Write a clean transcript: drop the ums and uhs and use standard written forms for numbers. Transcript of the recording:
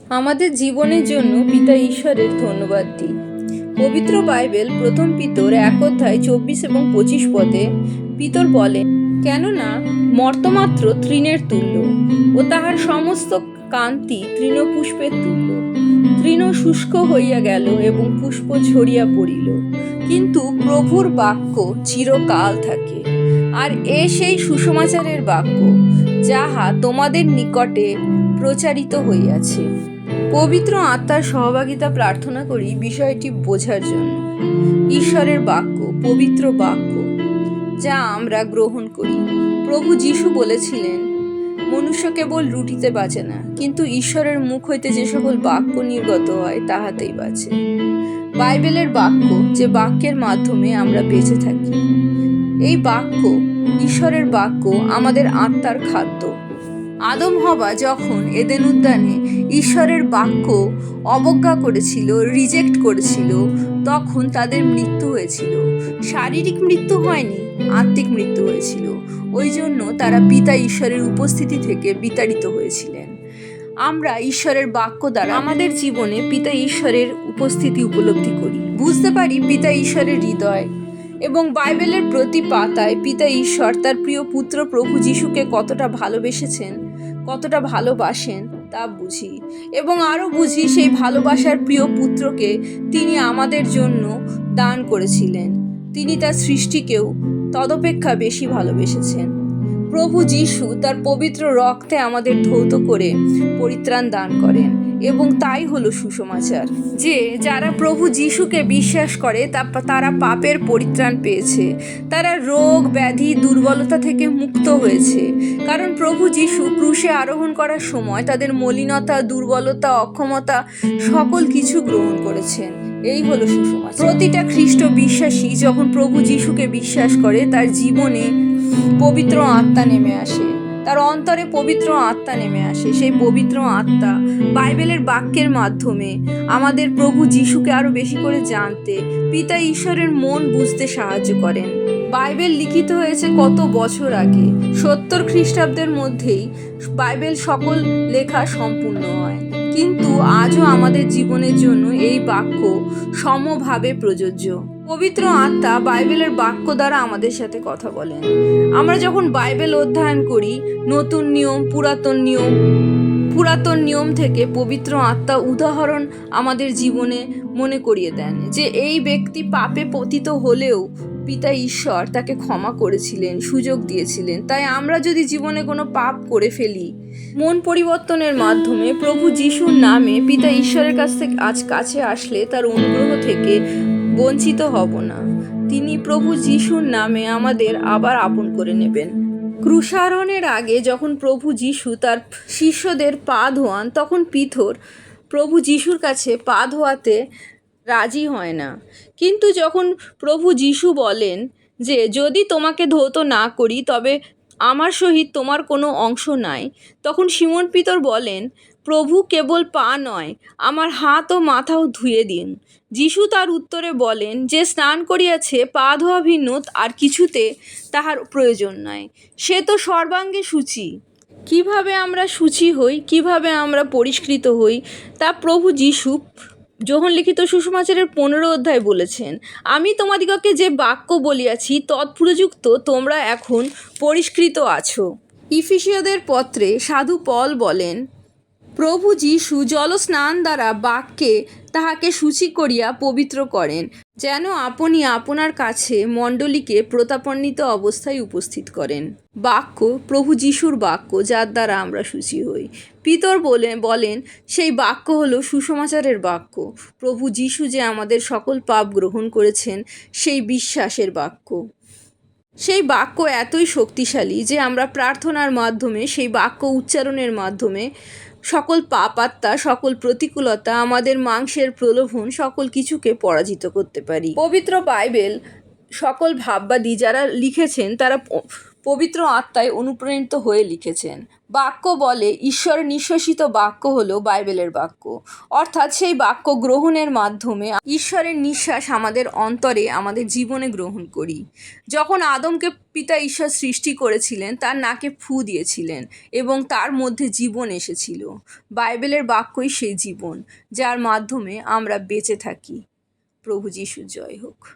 আমাদের জীবনের জন্য পিতা ঈশ্বরের ধন্যবাদ দিই। পবিত্র বাইবেল প্রথম পিতর 1 অধ্যায় 24 এবং 25 পদে পিতর বলেন, কেননা মর্তমাত্র তৃণের তুল্য ও তাহার সমস্ত কান্তি তৃণপুষ্পের তুল্য। তৃণ শুষ্ক হইয়া গেল এবং পুষ্প ঝরিয়া পড়িল, কিন্তু প্রভুর বাক্য চিরকাল থাকে। আর সেই সুসমাচারের বাক্য যাহা তোমাদের নিকটে প্রচারিত হইয়াছে। পবিত্র আত্মার সহভাগিতা প্রার্থনা করি বিষয়টি বোঝার জন্য। ঈশ্বরের বাক্য, পবিত্র বাক্য যা আমরা গ্রহণ করি। প্রভু যীশু বলেছিলেন, মনুষ্য কেবল রুটিতে বাঁচে না, কিন্তু ঈশ্বরের মুখ হইতে যে সকল বাক্য নির্গত হয় তাহাতেই বাঁচে। বাইবেলের বাক্য, যে বাক্যের মাধ্যমে আমরা বেঁচে থাকি। এই বাক্য, ঈশ্বরের বাক্য আমাদের আত্মার খাদ্য। আদম হওয়া যখন এদেন উদ্যানে ঈশ্বরের বাক্য অবজ্ঞা করেছিল, রিজেক্ট করেছিল, তখন তাদের মৃত্যু হয়েছিল। শারীরিক মৃত্যু হয়নি, আত্মিক মৃত্যু হয়েছিল। ওই জন্য তারা পিতা ঈশ্বরের উপস্থিতি থেকে বিতাড়িত হয়েছিলেন। আমরা ঈশ্বরের বাক্য দ্বারা আমাদের জীবনে পিতা ঈশ্বরের উপস্থিতি উপলব্ধি করি, বুঝতে পারি পিতা ঈশ্বরের হৃদয়, এবং বাইবেলের প্রতি পাতায় পিতা ঈশ্বর তার প্রিয় পুত্র প্রভু যীশুকে কতটা ভালোবেসেছেন, কতটা ভালোবাসেন তা বুঝি। এবং আরও বুঝি সেই ভালোবাসার প্রিয় পুত্রকে তিনি আমাদের জন্য দান করেছিলেন। তিনি তার সৃষ্টিকেও তদপেক্ষা বেশি ভালোবেসেছেন। প্রভু যীশু তার পবিত্র রক্তে আমাদের ধৌত করে পরিত্রাণ দান করেন, এবং তাই হলো সুসমাচার যে যারা প্রভু যীশুকে বিশ্বাস করে তারা পাপের পরিত্রাণ পেয়েছে, তারা রোগ ব্যাধি দুর্বলতা থেকে মুক্ত হয়েছে। কারণ প্রভু যীশু ক্রুশে আরোহণ করার সময় তাদের মলিনতা, দুর্বলতা, অক্ষমতা সকল কিছু গ্রহণ করেছেন। এই হলো সুসমাচার। প্রতিটা খ্রিস্ট বিশ্বাসী যখন প্রভু যীশুকে বিশ্বাস করে, তার জীবনে পবিত্র আত্মা নেমে আসে, তার অন্তরে পবিত্র আত্মা নেমে আসে। সেই পবিত্র আত্মা বাইবেলের বাক্যের মাধ্যমে আমাদের প্রভু যীশুকে আরো বেশি করে জানতে, পিতা ঈশ্বরের মন বুঝতে সাহায্য করেন। বাইবেল লিখিত হয়েছে কত বছর আগে, 70 খ্রিস্টাব্দের মধ্যেই বাইবেল সকল লেখা সম্পূর্ণ হয়, কিন্তু আজও আমাদের জীবনের জন্য এই বাক্য সমভাবে প্রযোজ্য। পবিত্র আত্মা বাইবেলের বাক্য দ্বারা আমাদের সাথে কথা বলেন। আমরা যখন বাইবেল অধ্যয়ন করি, নতুন নিয়ম, পুরাতন নিয়ম থেকে পবিত্র আত্মা উদাহরণ আমাদের জীবনে মনে করিয়ে দেন যে এই ব্যক্তি পাপে পতিত হলেও পিতা ঈশ্বর তাকে ক্ষমা করেছিলেন, সুযোগ দিয়েছিলেন। তাই আমরা যদি জীবনে কোনো পাপ করে ফেলি, মন পরিবর্তনের মাধ্যমে প্রভু যীশুর নামে পিতা ঈশ্বরের কাছে আসলে তার অনুগ্রহ থেকে বঞ্চিত হব না। তিনি প্রভু যীশুর নামে আমাদের আবার আপন করে নেবেন। ক্রুশারোহণের আগে যখন প্রভু যীশু তার শিষ্যদের পা ধোয়ান, তখন পিতর প্রভু যীশুর কাছে পা ধোয়াতে রাজি হয় না। কিন্তু যখন প্রভু যীশু বলেন যে যদি তোমাকে ধৌত না করি তবে আমার সহিত তোমার কোনো অংশ নাই, তখন সিমন পিতর বলেন, প্রভু, কেবল পা নয়, আমার হাত ও মাথাও ধুয়ে দিন। যীশু তার উত্তরে বলেন, যে স্নান করিয়াছে পা ধোয়া ভিন্ন আর কিছুতে তাহার প্রয়োজন নাই, সে তো সর্বাঙ্গে শুচি। কিভাবে আমরা শুচি হই, কিভাবে আমরা পরিষ্কৃত হই, তা প্রভু যীশু যোহন লিখিত সুসমাচারের 15 অধ্যায় বলেছেন, আমি তোমাদিগকে যে বাক্য বলিয়াছি তৎপ্রযুক্ত তোমরা এখন পরিষ্কৃত আছো। ইফিসীয়দের পত্রে সাধু পল বলেন, প্রভু যীশু জলস্নান দ্বারা বাক্যে তাহাকে শুচি করিয়া পবিত্র করেন, যেন আপনি আপনার কাছে মণ্ডলীকে প্রতাপান্বিত অবস্থায় উপস্থিত করেন। বাক্য, প্রভু যীশুর বাক্য, যার দ্বারা আমরা শুচি হই। পিতর বলেন সেই বাক্য হলো সুসমাচারের বাক্য। প্রভু যীশু যে আমাদের সকল পাপ গ্রহণ করেছেন, সেই বিশ্বাসের বাক্য। সেই বাক্য এতই শক্তিশালী যে আমরা প্রার্থনার মাধ্যমে, সেই বাক্য উচ্চারণের মাধ্যমে সকল পাপাত্মা, সকল প্রতিকূলতা, আমাদের মাংসের প্রলোভন, সকল কিছুকে পরাজিত করতে পারি। পবিত্র বাইবেল সকল ভাববাদী যারা লিখেছেন তারা পবিত্র আত্মায় অনুপ্রাণিত হয়ে লিখেছেন। বাক্য বলে ঈশ্বর নিঃশ্বসিত বাক্য হলো বাইবেলের বাক্য, অর্থাৎ সেই বাক্য গ্রহণের মাধ্যমে ঈশ্বরের নিঃশ্বাস আমাদের অন্তরে, আমাদের জীবনে গ্রহণ করি। যখন আদমকে পিতা ঈশ্বর সৃষ্টি করেছিলেন, তার নাকে ফু দিয়েছিলেন এবং তার মধ্যে জীবন এসেছিল। বাইবেলের বাক্যই সেই জীবন, যার মাধ্যমে আমরা বেঁচে থাকি। প্রভু যিশু জয় হোক।